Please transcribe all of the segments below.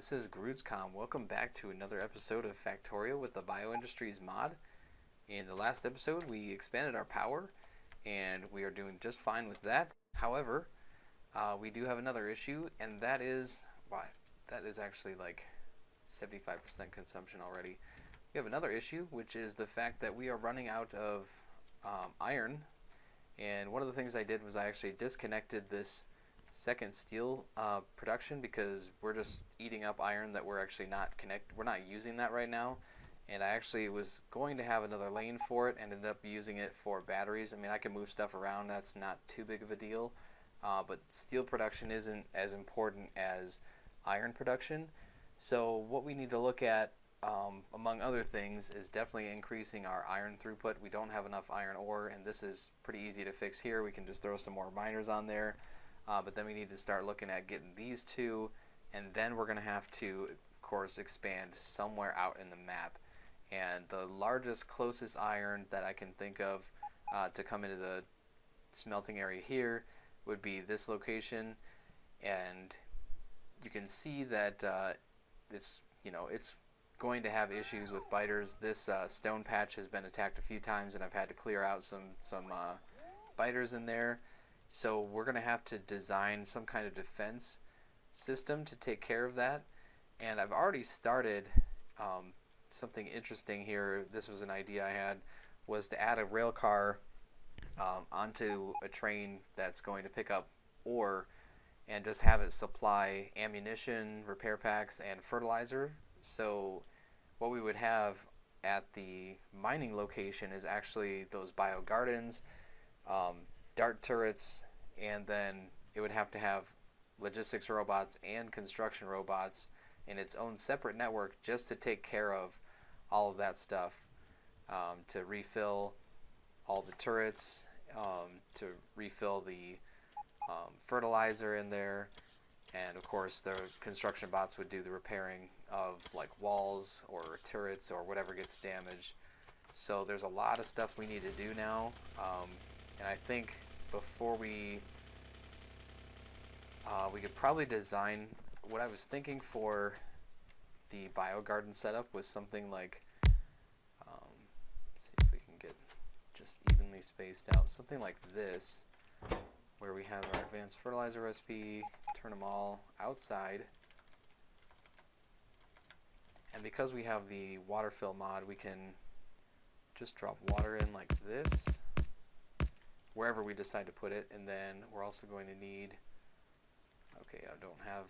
this is GrootsCom. Welcome back to another episode of Factorio with the BioIndustries mod. In the last episode, we expanded our power, and we are doing just fine with that. However, we do have another issue, and that is actually like 75% consumption already. We have another issue, which is the fact that we are running out of iron. And one of the things I did was I actually disconnected this second steel production because we're just eating up iron that we're actually we're not using that right now. And I actually was going to have another lane for it and ended up using it for batteries. I mean, I can move stuff around, that's not too big of a deal, but steel production isn't as important as iron production. So what we need to look at, among other things, is definitely increasing our iron throughput. We don't have enough iron ore, and this is pretty easy to fix here. We can just throw some more miners on there. But then we need to start looking at getting these two, and then we're going to have to, of course, expand somewhere out in the map. And the largest, closest iron that I can think of to come into the smelting area here would be this location. And you can see that it's going to have issues with biters. This stone patch has been attacked a few times, and I've had to clear out some biters in there. So we're going to have to design some kind of defense system to take care of that. And I've already started something interesting here. This was an idea I had, was to add a rail car onto a train that's going to pick up ore and just have it supply ammunition, repair packs, and fertilizer. So what we would have at the mining location is actually those bio gardens, dart turrets, and then it would have to have logistics robots and construction robots in its own separate network just to take care of all of that stuff, to refill all the turrets, to refill the fertilizer in there, and of course the construction bots would do the repairing of like walls or turrets or whatever gets damaged. So there's a lot of stuff we need to do now, and I think before we could probably design, what I was thinking for the biogarden setup was something like, let's see if we can get just evenly spaced out, something like this, where we have our advanced fertilizer recipe, turn them all outside, and because we have the water fill mod, we can just drop water in like this wherever we decide to put it. And then we're also going to need, okay, I don't have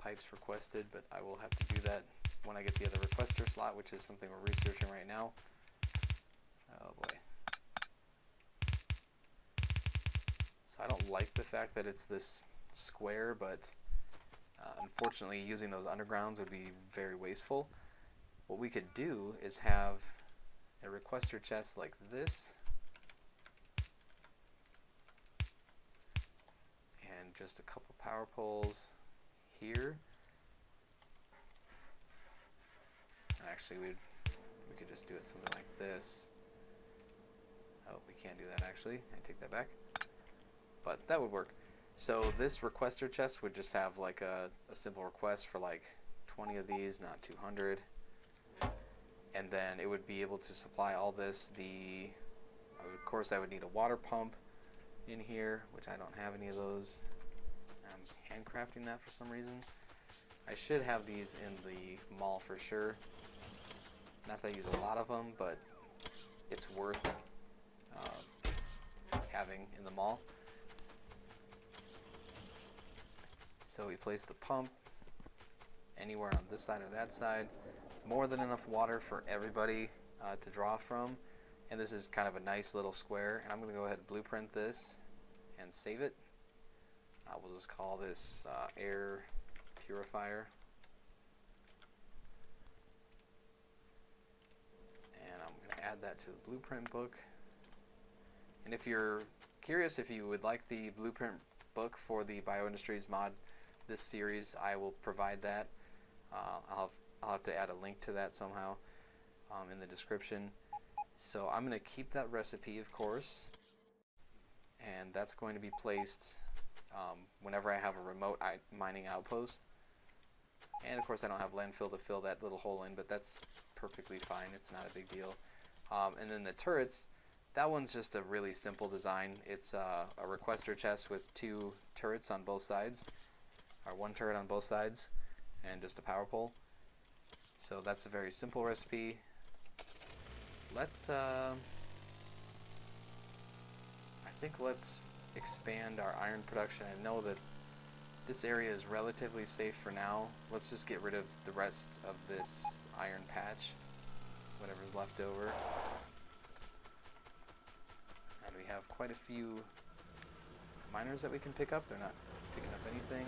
pipes requested, but I will have to do that when I get the other requester slot, which is something we're researching right now. Oh boy. So I don't like the fact that it's this square, but unfortunately using those undergrounds would be very wasteful. What we could do is have a requester chest like this, and just a couple power poles here. Actually, we could just do it something like this. Oh, we can't do that actually. I take that back. But that would work. So this requester chest would just have like a simple request for like 20 of these, not 200. And then it would be able to supply all this. Of course, I would need a water pump in here, which I don't have any of those. I'm handcrafting that for some reason. I should have these in the mall for sure. Not that I use a lot of them, but it's worth having in the mall. So we place the pump anywhere on this side or that side. More than enough water for everybody to draw from. And this is kind of a nice little square. And I'm going to go ahead and blueprint this and save it. We'll just call this air purifier. And I'm going to add that to the blueprint book. And if you're curious if you would like the blueprint book for the BioIndustries mod, this series, I will provide that. I'll have to add a link to that somehow in the description. So I'm going to keep that recipe, of course, and that's going to be placed whenever I have a remote mining outpost. And of course I don't have landfill to fill that little hole in, but that's perfectly fine. It's not a big deal. And then the turrets, that one's just a really simple design. It's a requester chest with 2 turrets on both sides, or 1 turret on both sides, and just a power pole. So that's a very simple recipe. Let's, I think let's expand our iron production. I know that this area is relatively safe for now. Let's just get rid of the rest of this iron patch, whatever's left over. And we have quite a few miners that we can pick up. They're not picking up anything.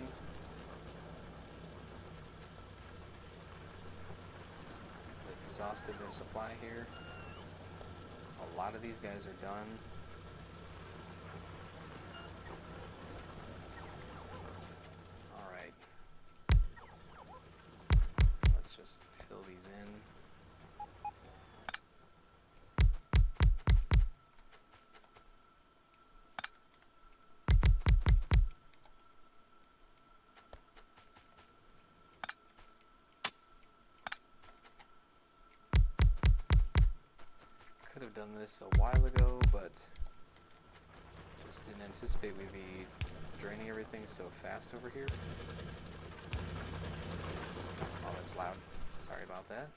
They've exhausted their supply here. A lot of these guys are done. Alright. Let's just fill these in. Could have done this a while ago, but just didn't anticipate we'd be draining everything so fast over here. Oh, that's loud. Sorry about that.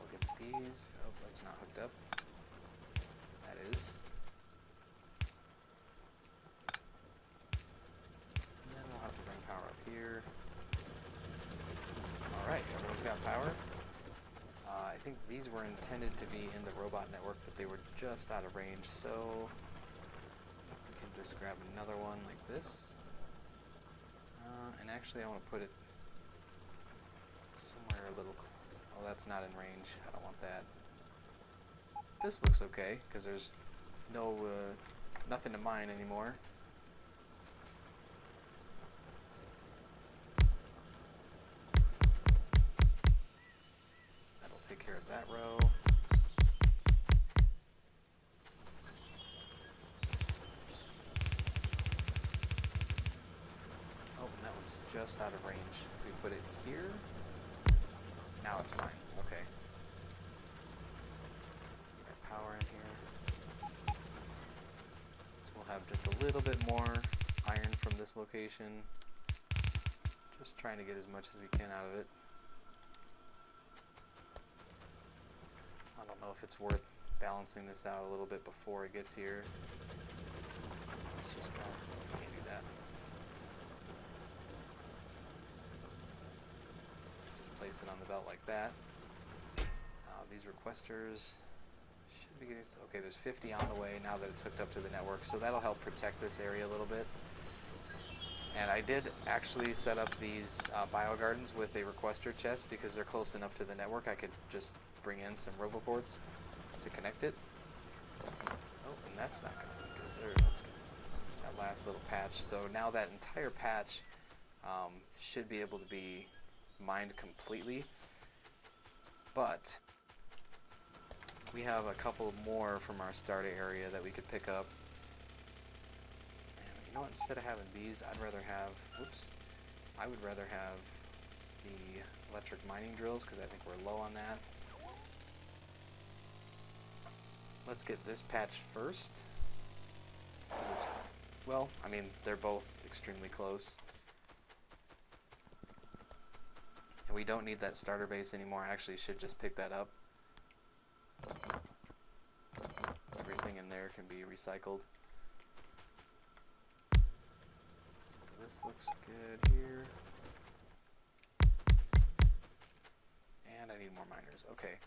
We'll get these. Oh, that's not hooked up. That is. And then we'll have to bring power up here. Alright, everyone's got power. I think these were intended to be in the robot network, but they were just out of range, so we can just grab another one like this. And actually I want to put it somewhere a little... Oh, that's not in range. I don't want that. This looks okay, because there's no nothing to mine anymore. Take care of that row. Oh, and that one's just out of range. If we put it here, now it's mine. Okay. Get our power in here. So we'll have just a little bit more iron from this location. Just trying to get as much as we can out of it. I don't know if it's worth balancing this out a little bit before it gets here. Let's just go. Can't do that. Just place it on the belt like that. These requesters should be getting... Okay, there's 50 on the way now that it's hooked up to the network, so that'll help protect this area a little bit. And I did actually set up these biogardens with a requester chest because they're close enough to the network. I could just bring in some roboports to connect it. Oh, and that's not going to be good there. That's good. That last little patch. So now that entire patch should be able to be mined completely. But we have a couple more from our starter area that we could pick up. And you know what? Instead of having these, I'd rather have... Whoops. I would rather have the electric mining drills because I think we're low on that. Let's get this patch first. Well, I mean, they're both extremely close. And we don't need that starter base anymore. I actually should just pick that up. Everything in there can be recycled. So this looks good here. And I need more miners. Okay.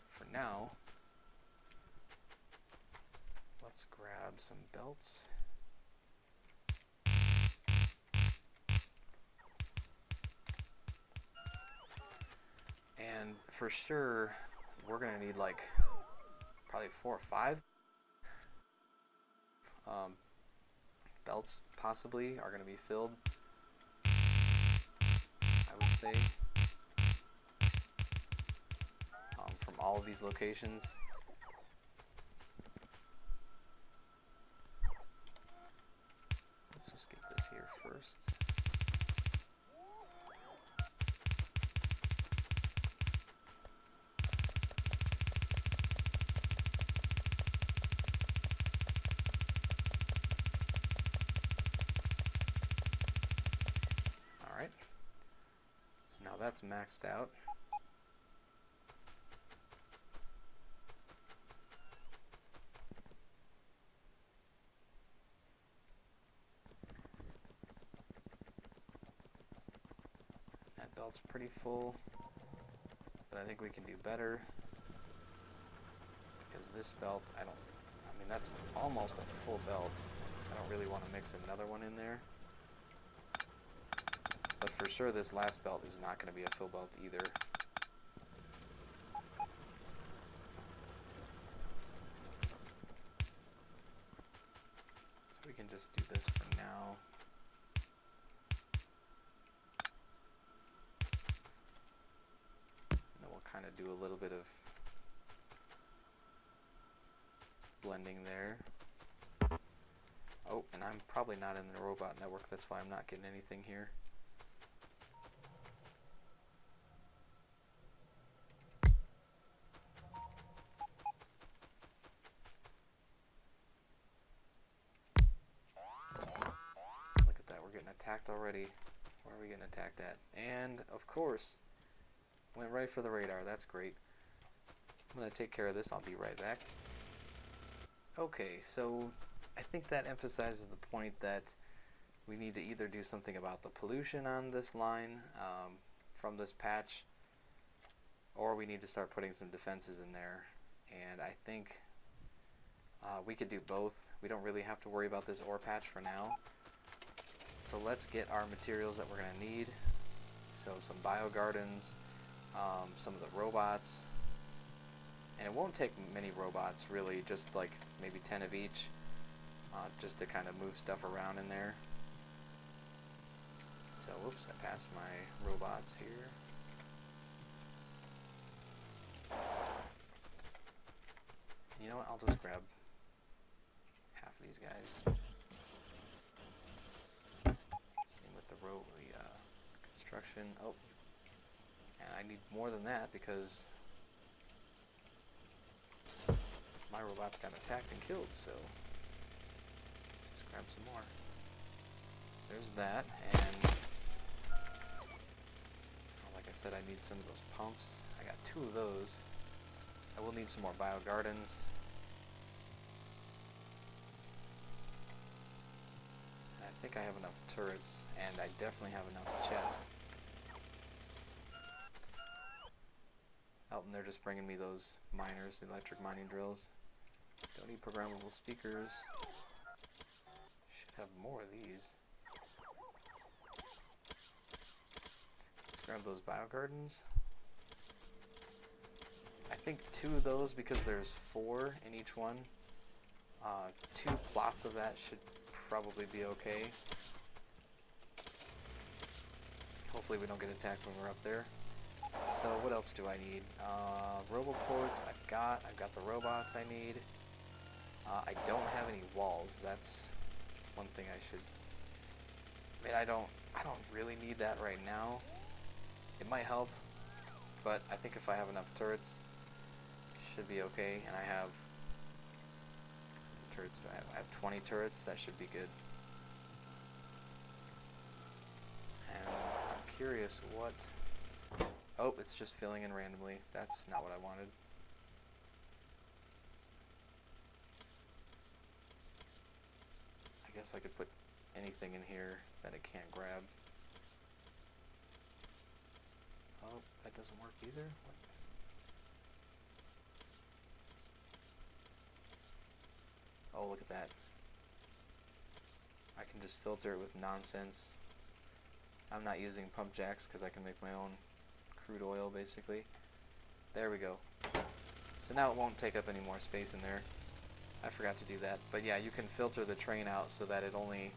For now, let's grab some belts. And for sure, we're going to need like probably 4 or 5 belts possibly are going to be filled, I would say, from all of these locations. Let's just get this here first. that's maxed out. That belt's pretty full, but I think we can do better. Because this belt, I mean, that's almost a full belt. I don't really want to mix another one in there. But for sure, this last belt is not going to be a full belt either. So we can just do this for now. And then we'll kind of do a little bit of blending there. Oh, and I'm probably not in the robot network, that's why I'm not getting anything here. Look at that, we're getting attacked already. Where are we getting attacked at? And, of course, went right for the radar. That's great. I'm going to take care of this. I'll be right back. Okay, so I think that emphasizes the point that we need to either do something about the pollution on this line from this patch, or we need to start putting some defenses in there. And I think we could do both. We don't really have to worry about this ore patch for now. So let's get our materials that we're going to need. So some bio gardens, some of the robots. And it won't take many robots, really, just like maybe 10 of each, just to kind of move stuff around in there. So, whoops, I passed my robots here. You know what, I'll just grab half of these guys. Same with the construction. Oh, and I need more than that because my robots got attacked and killed, so let's just grab some more. There's that, and like I said, I need some of those pumps. I got 2 of those. I will need some more bio gardens. And I think I have enough turrets, and I definitely have enough chests. Oh, and they're just bringing me those miners, the electric mining drills. Don't need programmable speakers. Should have more of these. Let's grab those bio gardens. I think 2 of those because there's 4 in each one. 2 plots of that should probably be okay. Hopefully we don't get attacked when we're up there. So what else do I need? Roboports I've got the robots I need. I don't have any walls. That's one thing I should. I mean, I don't really need that right now. It might help, but I think if I have enough turrets, should be okay. And I have turrets. I have 20 turrets. That should be good. And I'm curious what. Oh, it's just filling in randomly. That's not what I wanted. I guess I could put anything in here that it can't grab. Oh, that doesn't work either. What? Oh, look at that. I can just filter it with nonsense. I'm not using pump jacks because I can make my own crude oil, basically. There we go. So now it won't take up any more space in there. I forgot to do that. But yeah, you can filter the train out so that it only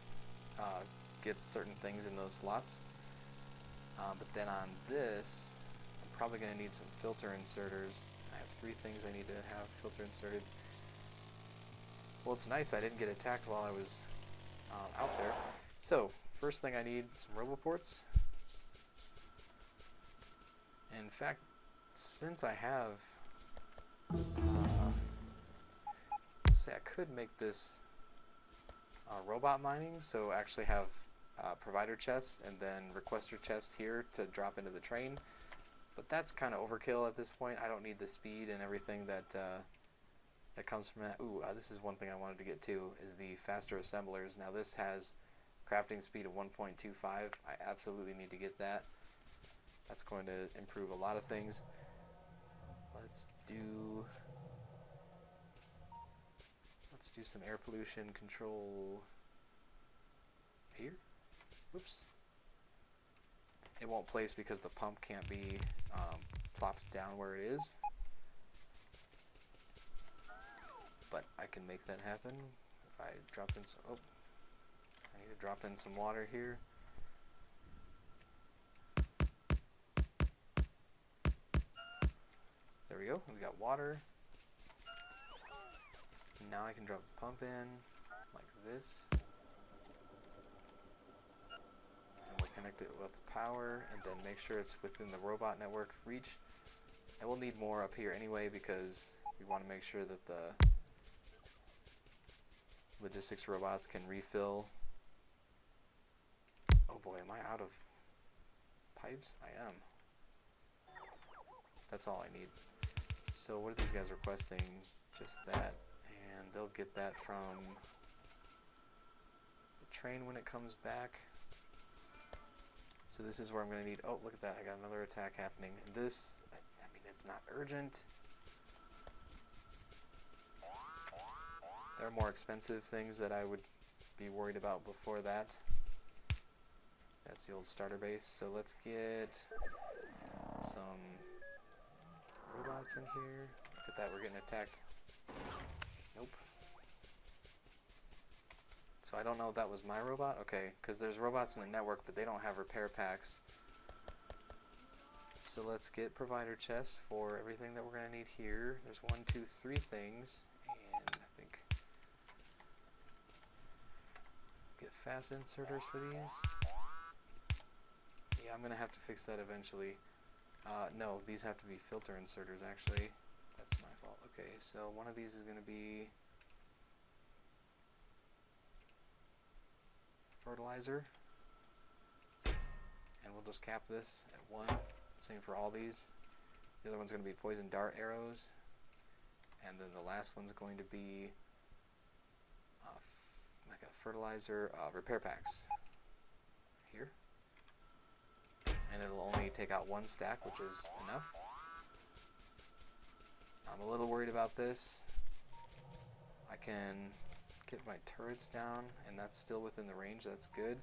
gets certain things in those slots. But then on this, I'm probably going to need some filter inserters. I have 3 things I need to have filter inserted. Well, it's nice I didn't get attacked while I was out there. So, first thing I need, some roboports. In fact, since I have, let's say I could make this robot mining, so actually have provider chests and then requester chests here to drop into the train. But that's kind of overkill at this point. I don't need the speed and everything that that comes from that. Ooh, this is one thing I wanted to get to, is the faster assemblers. Now this has crafting speed of 1.25. I absolutely need to get that. That's going to improve a lot of things. Let's do some air pollution control here. Oops. It won't place because the pump can't be plopped down where it is. But I can make that happen if I drop in some, oh, I need to drop in some water here. There we go, we got water. Now I can drop the pump in like this. And we'll connect it with power and then make sure it's within the robot network reach. And we'll need more up here anyway because we want to make sure that the logistics robots can refill. Oh boy, am I out of pipes? I am. That's all I need. So what are these guys requesting? Just that. And they'll get that from the train when it comes back. So this is where I'm going to need, oh look at that, I got another attack happening. This, I mean, it's not urgent. There are more expensive things that I would be worried about before that. That's the old starter base. So let's get some robots in here. Look at that, we're getting attacked. Nope. So I don't know if that was my robot. Okay, because there's robots in the network, but they don't have repair packs. So let's get provider chests for everything that we're going to need here. There's 1, 2, 3 things. And I think get fast inserters for these. Yeah, I'm going to have to fix that eventually. No, these have to be filter inserters actually. That's my fault. Okay, so one of these is going to be fertilizer, and we'll just cap this at 1. Same for all these. The other one's going to be poison dart arrows, and then the last one's going to be like a fertilizer repair packs here, and it'll only take out 1 stack, which is enough. I'm a little worried about this. I can get my turrets down, and that's still within the range. That's good.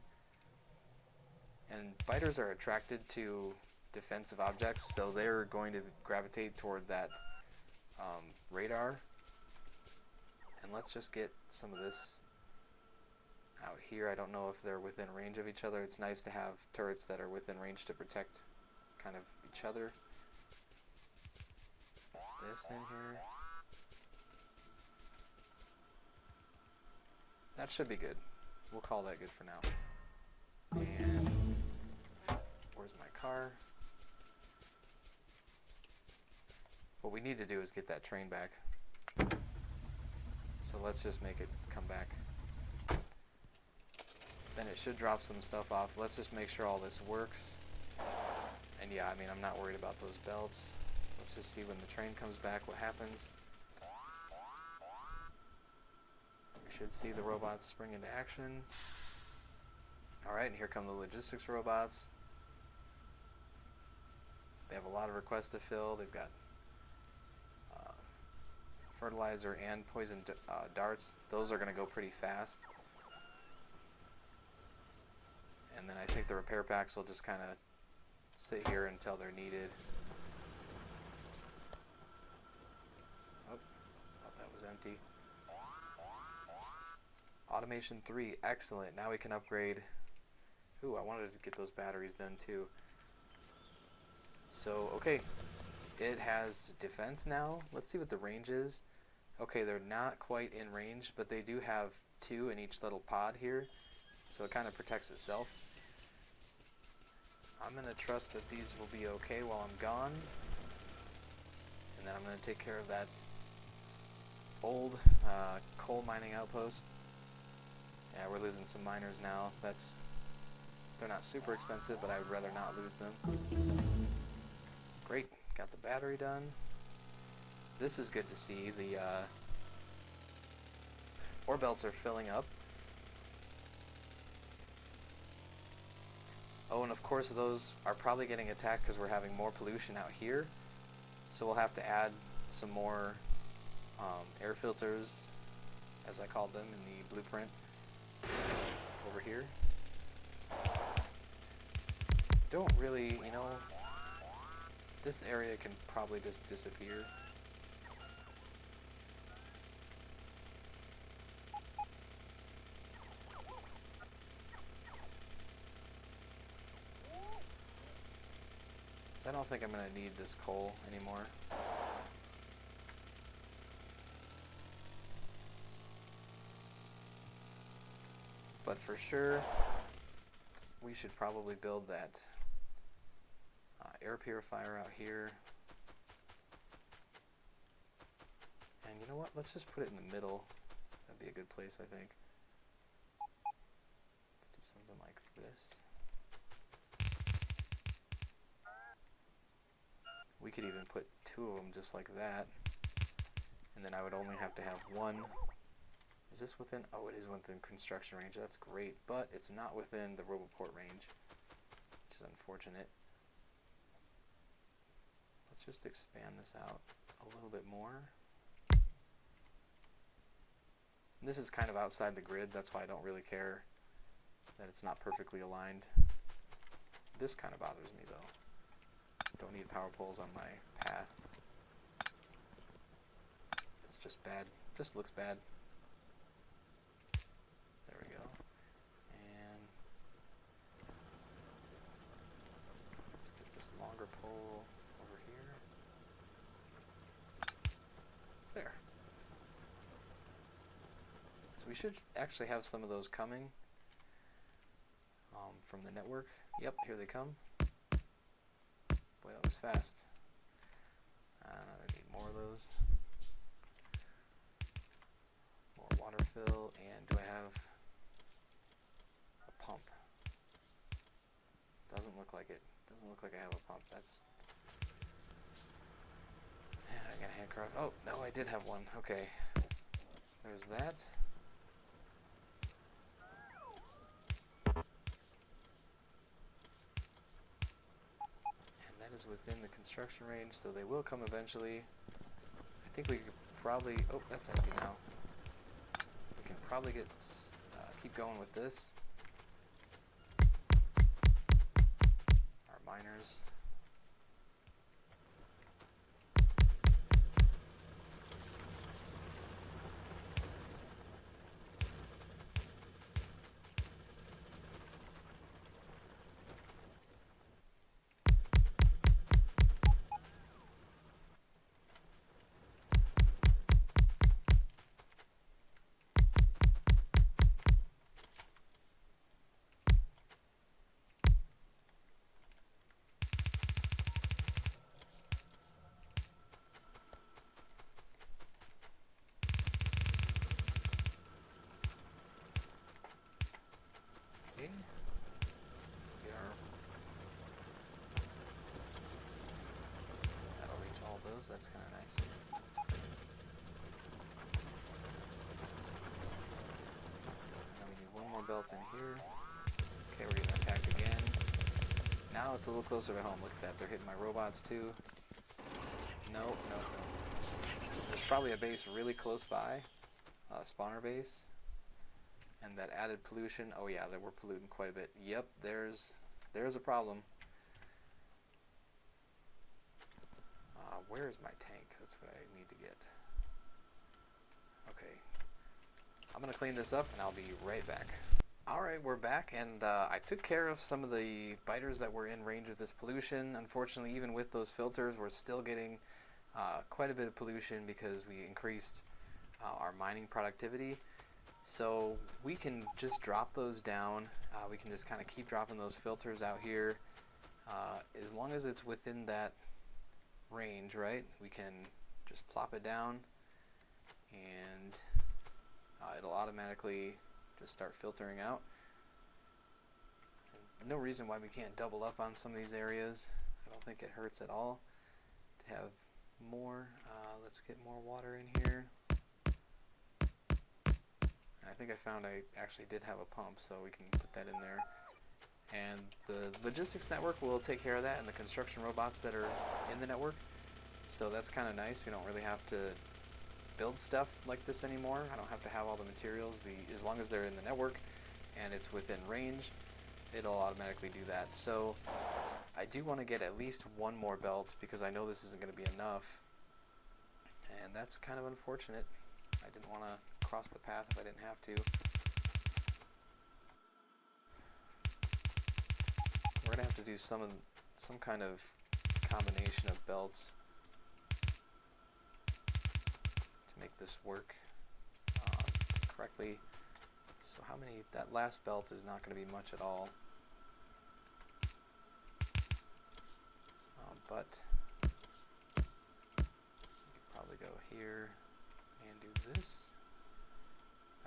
And biters are attracted to defensive objects, so they're going to gravitate toward that radar. And let's just get some of this out here. I don't know if they're within range of each other. It's nice to have turrets that are within range to protect kind of each other. Let's get this in here. That should be good. We'll call that good for now. And where's my car? What we need to do is get that train back. So let's just make it come back. Then it should drop some stuff off. Let's just make sure all this works. And yeah, I mean, I'm not worried about those belts. Let's just see when the train comes back what happens. Should see the robots spring into action. Alright, and here come the logistics robots. They have a lot of requests to fill. They've got fertilizer and poison darts. Those are going to go pretty fast. And then I think the repair packs will just kind of sit here until they're needed. Oh, thought that was empty. Automation 3, excellent. Now we can upgrade. Ooh, I wanted to get those batteries done too. So, okay. It has defense now. Let's see what the range is. Okay, they're not quite in range, but they do have 2 in each little pod here. So it kind of protects itself. I'm going to trust that these will be okay while I'm gone. And then I'm going to take care of that old coal mining outpost. Yeah, we're losing some miners now. That's They're not super expensive, but I would rather not lose them. Great, got the battery done. This is good to see. The ore belts are filling up. Oh, and of course those are probably getting attacked because we're having more pollution out here. So we'll have to add some more air filters, as I called them in the blueprint, over here. Don't really, you know, this area can probably just disappear. I don't think I'm going to need this coal anymore. But for sure, we should probably build that air purifier out here. And you know what? Let's just put it in the middle. That'd be a good place, I think. Let's do something like this. We could even put 2 of them just like that, and then I would only have to have 1. Is this within? Oh, it is within construction range. That's great, but it's not within the Roboport range, which is unfortunate. Let's just expand this out a little bit more. And this is kind of outside the grid, that's why I don't really care that it's not perfectly aligned. This kind of bothers me though. Don't need power poles on my path. It's just bad. Just looks bad. There we go. And let's get this longer pole over here. There. So we should actually have some of those coming from the network. Yep, here they come. Boy, that was fast. I need more of those. More water fill, and do I have a pump? Doesn't look like it. Doesn't look like I have a pump. That's... Yeah, I got a handcraft. Oh, no, I did have one. Okay. There's that. Is within the construction range, so they will come eventually. I think we could probably... Oh, that's empty now. We can probably get keep going with this. Our miners. That's kind of nice. Now we need one more belt in here. Okay, we're getting attacked again. Now it's a little closer to home. Look at that. They're hitting my robots too. No. There's probably a base really close by. A spawner base. And that added pollution. Oh yeah, we're polluting quite a bit. Yep, there's a problem. Where is my tank? That's what I need to get. Okay. I'm going to clean this up and I'll be right back. Alright, we're back, and I took care of some of the biters that were in range of this pollution. Unfortunately, even with those filters, we're still getting quite a bit of pollution because we increased our mining productivity. So we can just drop those down. We can just kind of keep dropping those filters out here. As long as it's within that range, right? We can just plop it down and it'll automatically just start filtering out. no reason why we can't double up on some of these areas. I don't think it hurts at all to have more. Let's get more water in here. I think I found I actually did have a pump, so we can put that in there. And the logistics network will take care of that, and the construction robots that are in the network. So that's kind of nice. We don't really have to build stuff like this anymore. I don't have to have all the materials. As long as they're in the network and it's within range, it'll automatically do that. So I do want to get at least one more belt because I know this isn't going to be enough. And that's kind of unfortunate. I didn't want to cross the path if I didn't have to. We're going to have to do some kind of combination of belts to make this work correctly. So how many, that last belt is not going to be much at all. But you could probably go here and do this.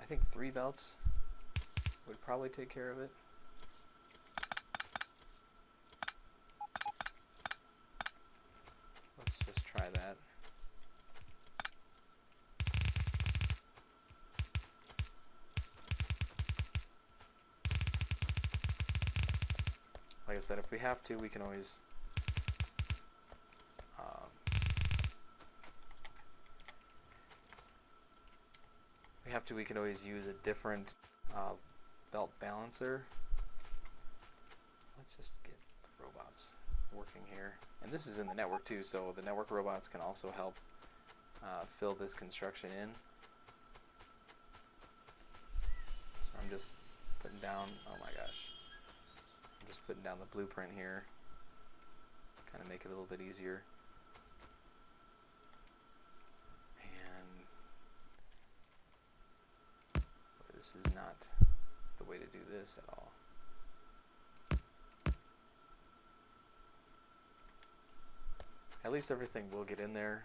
I think 3 belts would probably take care of it. Let's just try that. Like I said, if we have to, we can always we can always use a different belt balancer. Let's just get the robots working here. And this is in the network too, so the network robots can also help fill this construction in. So I'm just putting down, oh my gosh, I'm just putting down the blueprint here, kind of make it a little bit easier. This is not the way to do this at all. At least everything will get in there.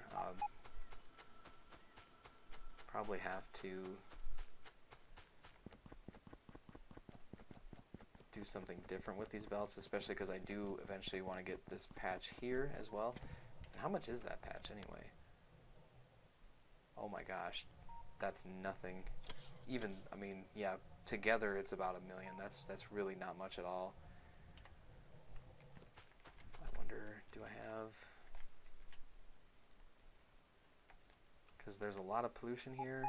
Probably have to do something different with these belts, especially because I do eventually want to get this patch here as well. And how much is that patch anyway? Oh my gosh, that's nothing. Even, I mean, yeah, together it's about $1 million. That's really not much at all. I wonder, do I have... Because there's a lot of pollution here,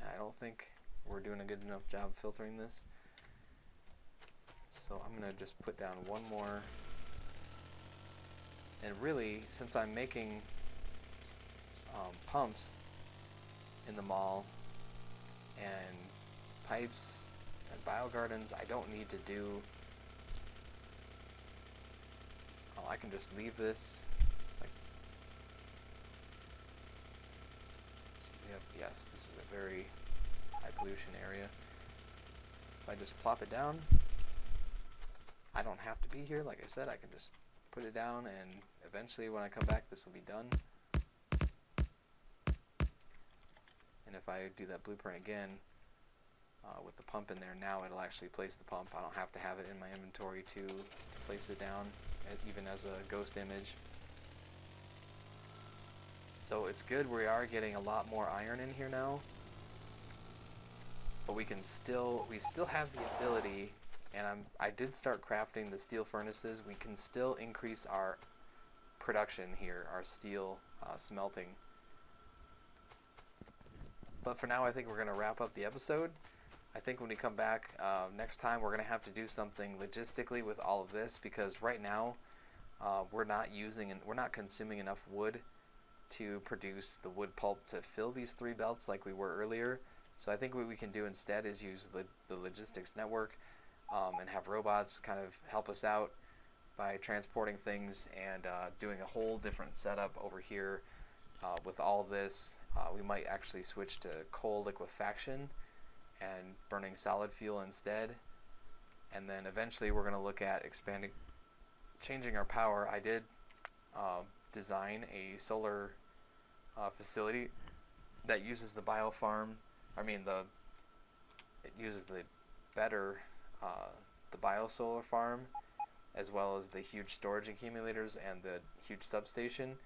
and I don't think we're doing a good enough job filtering this. So I'm going to just put down one more. And really, since I'm making pumps in the mall, and pipes and biogardens, I don't need to do, I can just leave this like, so we have, yes, this is a very high pollution area. If I just plop it down, I don't have to be here. Like I said, I can just put it down, and eventually when I come back this will be done. And if I do that blueprint again with the pump in there, now it'll actually place the pump. I don't have to have it in my inventory to place it down, even as a ghost image. So it's good. We are getting a lot more iron in here now, but we still have the ability, and I did start crafting the steel furnaces. We can still increase our production here, our steel smelting. But for now, I think we're going to wrap up the episode. I think when we come back next time, we're going to have to do something logistically with all of this, because right now we're not consuming enough wood to produce the wood pulp to fill these 3 belts like we were earlier. So I think what we can do instead is use the logistics network and have robots kind of help us out by transporting things and doing a whole different setup over here with all this. We might actually switch to coal liquefaction and burning solid fuel instead. And then eventually we're going to look at changing our power. I did design a solar facility that uses the biofarm. It uses the better the biosolar farm, as well as the huge storage accumulators and the huge substation,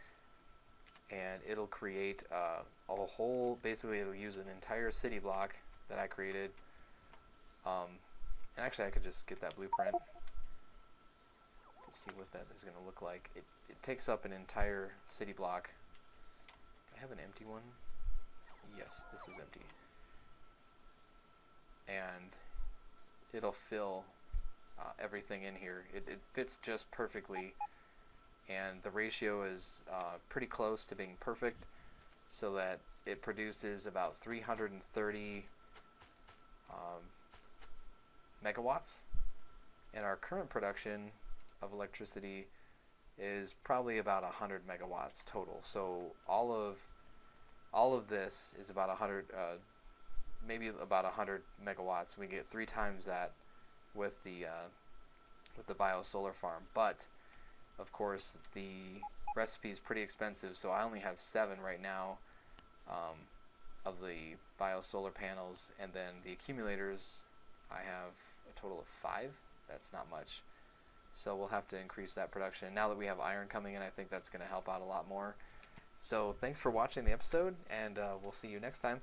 and it'll create a whole, basically it'll use an entire city block that I created. And actually I could just get that blueprint and see what that is going to look like. It takes up an entire city block. I have an empty one. Yes, this is empty. And it'll fill everything in here. It fits just perfectly, and the ratio is pretty close to being perfect, so that it produces about 330 megawatts, and our current production of electricity is probably about 100 megawatts total. So all of this is about 100, maybe about 100 megawatts. We get 3 times that with the biosolar farm, but of course the recipe is pretty expensive, so I only have 7 right now of the biosolar panels, and then the accumulators I have a total of 5. That's not much, so we'll have to increase that production. Now that we have iron coming in, I think that's going to help out a lot more. So thanks for watching the episode, and we'll see you next time.